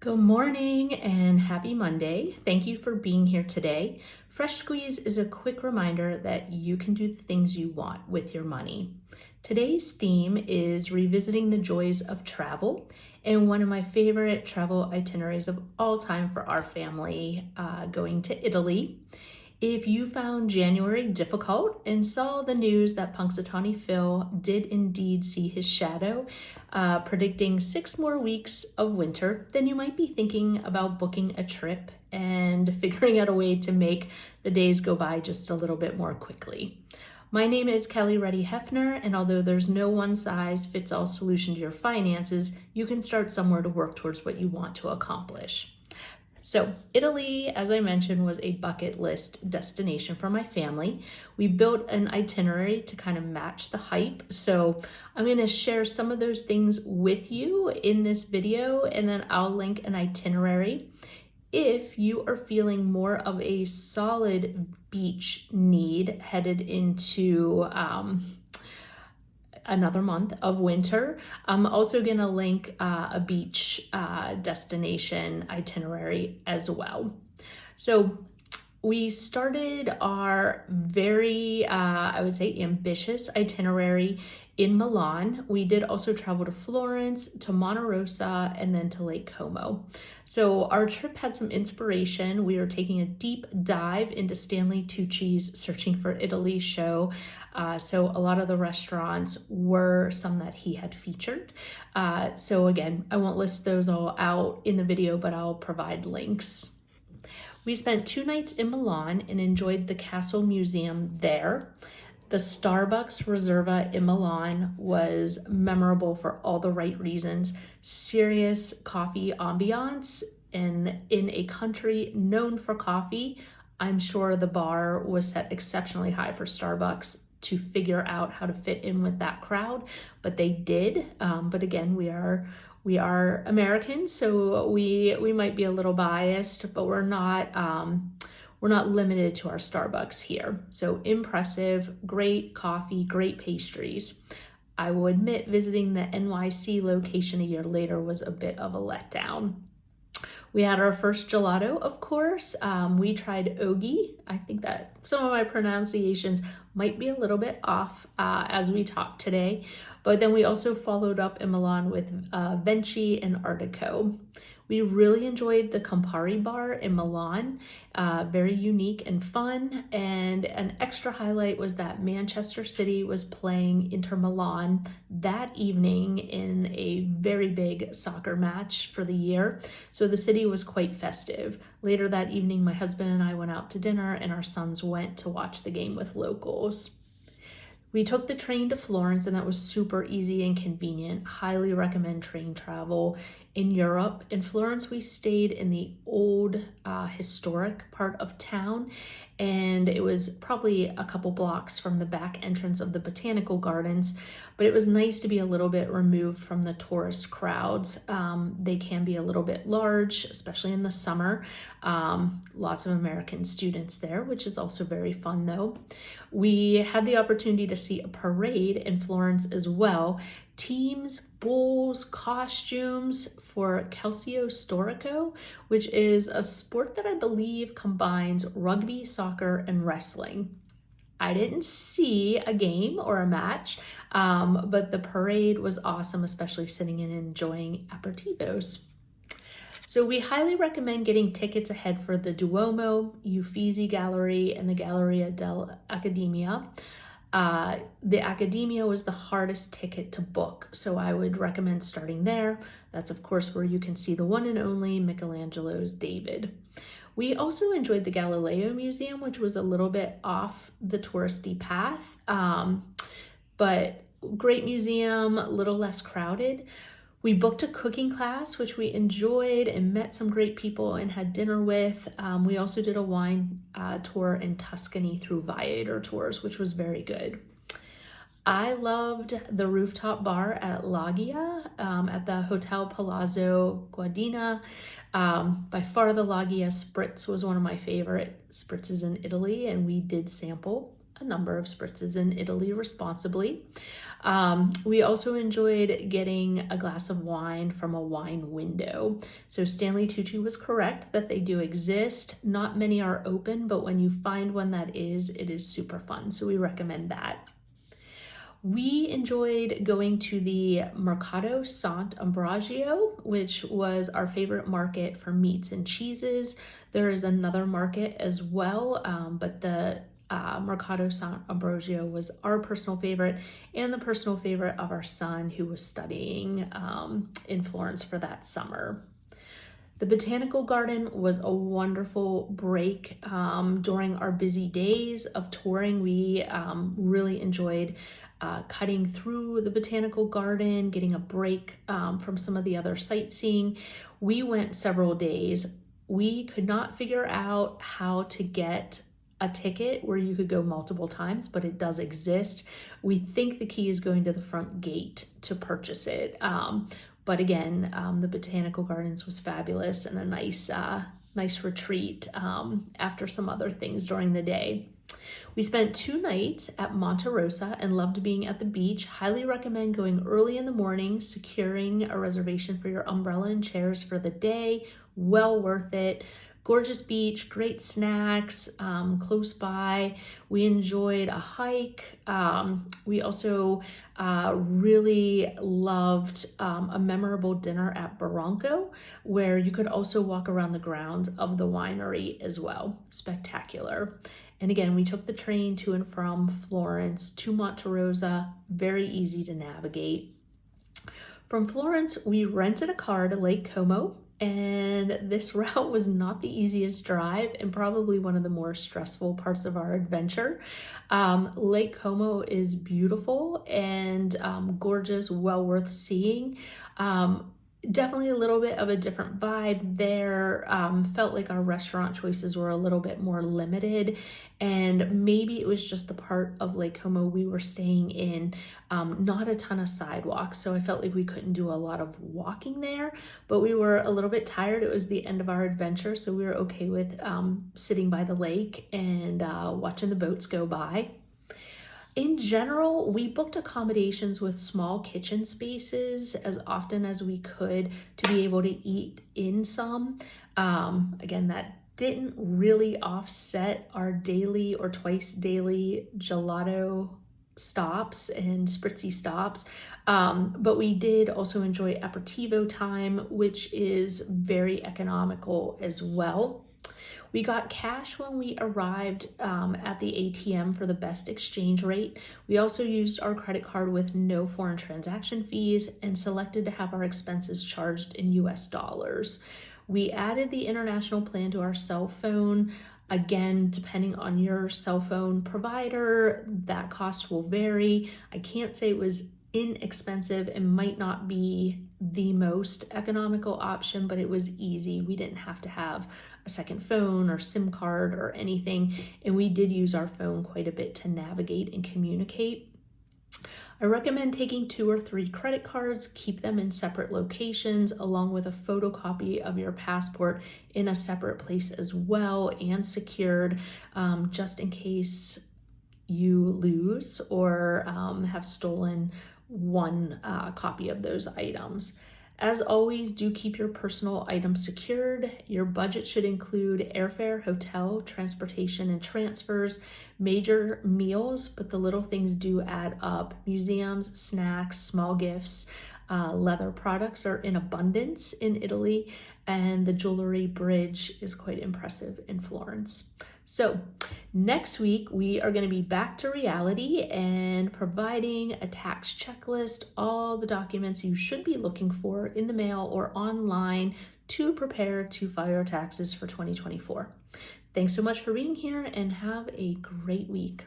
Good morning and happy Monday. Thank you for being here today. Fresh Squeeze is a quick reminder that you can do the things you want with your money. Today's theme is revisiting the joys of travel and one of my favorite travel itineraries of all time for our family, going to Italy. If you found January difficult and saw the news that Punxsutawney Phil did indeed see his shadow, predicting 6 more weeks of winter, then you might be thinking about booking a trip and figuring out a way to make the days go by just a little bit more quickly. My name is Kelly Reddy-Heffner, and although there's no one-size-fits-all solution to your finances, you can start somewhere to work towards what you want to accomplish. So Italy, as I mentioned, was a bucket list destination for my family. We built an itinerary to kind of match the hype. So I'm going to share some of those things with you in this video, and then I'll link an itinerary. If you are feeling more of a solid beach need headed into another month of winter, I'm also going to link a beach destination itinerary as well. So we started our very, I would say, ambitious itinerary in Milan. We did also travel to Florence, to Monterosso, and then to Lake Como. So our trip had some inspiration. We were taking a deep dive into Stanley Tucci's Searching for Italy show. So a lot of the restaurants were some that he had featured. So again, I won't list those all out in the video, but I'll provide links. We spent 2 nights in Milan and enjoyed the Castle Museum there. The Starbucks Reserva in Milan was memorable for all the right reasons. Serious coffee ambiance, and in a country known for coffee, I'm sure the bar was set exceptionally high for Starbucks to figure out how to fit in with that crowd, but they did. But again, we are Americans, so we might be a little biased, but we're not limited to our Starbucks here. So impressive, great coffee, great pastries. I will admit visiting the NYC location a year later was a bit of a letdown. We had our first gelato, of course. We tried Ogi. I think that some of my pronunciations might be a little bit off as we talk today. But then we also followed up in Milan with Venci and Artico. We really enjoyed the Campari Bar in Milan, very unique and fun. And an extra highlight was that Manchester City was playing Inter Milan that evening in a very big soccer match for the year. So the city was quite festive. Later that evening, my husband and I went out to dinner, and our sons went to watch the game with locals. We took the train to Florence, and that was super easy and convenient. Highly recommend train travel in Europe. In Florence, we stayed in the old historic part of town, and it was probably a couple blocks from the back entrance of the botanical gardens, but it was nice to be a little bit removed from the tourist crowds. They can be a little bit large, especially in the summer. Lots of American students there, which is also very fun though. We had the opportunity to see a parade in Florence as well. Teams, bulls, costumes for Calcio Storico, which is a sport that I believe combines rugby, soccer, and wrestling. I didn't see a game or a match, but the parade was awesome, especially sitting and enjoying aperitivos. So we highly recommend getting tickets ahead for the Duomo, Uffizi Galleria, and the Galleria dell'Accademia. The Accademia was the hardest ticket to book, so I would recommend starting there. That's of course where you can see the one and only Michelangelo's David. We also enjoyed the Galileo Museum, which was a little bit off the touristy path, but great museum, a little less crowded. We booked a cooking class, which we enjoyed and met some great people and had dinner with. We also did a wine tour in Tuscany through Viator Tours, which was very good. I loved the rooftop bar at Loggia at the Hotel Palazzo Guadina. By far the Loggia Spritz was one of my favorite spritzes in Italy, and we did sample a number of spritzes in Italy responsibly. We also enjoyed getting a glass of wine from a wine window. So Stanley Tucci was correct that they do exist. Not many are open, but when you find one that is, it is super fun. So we recommend that. We enjoyed going to the Mercato Sant'Ambrogio, which was our favorite market for meats and cheeses. There is another market as well, but the Mercato Sant'Ambrogio was our personal favorite and the personal favorite of our son who was studying in Florence for that summer. The Botanical Garden was a wonderful break during our busy days of touring. We really enjoyed cutting through the Botanical Garden, getting a break from some of the other sightseeing. We went several days. We could not figure out how to get a ticket where you could go multiple times, but it does exist. We think the key is going to the front gate to purchase it. But again, the Botanical Gardens was fabulous and a nice retreat after some other things during the day. We spent 2 nights at Monterosso and loved being at the beach. Highly recommend going early in the morning, securing a reservation for your umbrella and chairs for the day. Well worth it. Gorgeous beach, great snacks close by. We enjoyed a hike. We also really loved a memorable dinner at Barranco, where you could also walk around the grounds of the winery as well. Spectacular. And again, we took the train to and from Florence to Monterosso, very easy to navigate. From Florence, we rented a car to Lake Como, and this route was not the easiest drive and probably one of the more stressful parts of our adventure. Lake Como is beautiful and gorgeous, well worth seeing. Definitely a little bit of a different vibe there. Felt like our restaurant choices were a little bit more limited, and maybe it was just the part of Lake Como we were staying in, not a ton of sidewalks, so I felt like we couldn't do a lot of walking there, but we were a little bit tired. It was the end of our adventure, so we were okay with sitting by the lake and watching the boats go by. In general, we booked accommodations with small kitchen spaces as often as we could to be able to eat in some. Again, that didn't really offset our daily or twice daily gelato stops and spritzy stops, but we did also enjoy aperitivo time, which is very economical as well. We got cash when we arrived at the ATM for the best exchange rate. We also used our credit card with no foreign transaction fees and selected to have our expenses charged in US dollars. We added the international plan to our cell phone. Again, depending on your cell phone provider, that cost will vary. I can't say it was inexpensive. It might not be the most economical option, but it was easy. We didn't have to have a second phone or SIM card or anything, and we did use our phone quite a bit to navigate and communicate. I recommend taking 2 or 3 credit cards, keep them in separate locations, along with a photocopy of your passport in a separate place as well and secured, just in case you lose or have stolen one copy of those items. As always, do keep your personal items secured. Your budget should include airfare, hotel, transportation, and transfers, major meals, but the little things do add up. Museums, snacks, small gifts, leather products are in abundance in Italy, and the jewelry bridge is quite impressive in Florence. So next week, we are going to be back to reality and providing a tax checklist, all the documents you should be looking for in the mail or online to prepare to file your taxes for 2024. Thanks so much for being here and have a great week.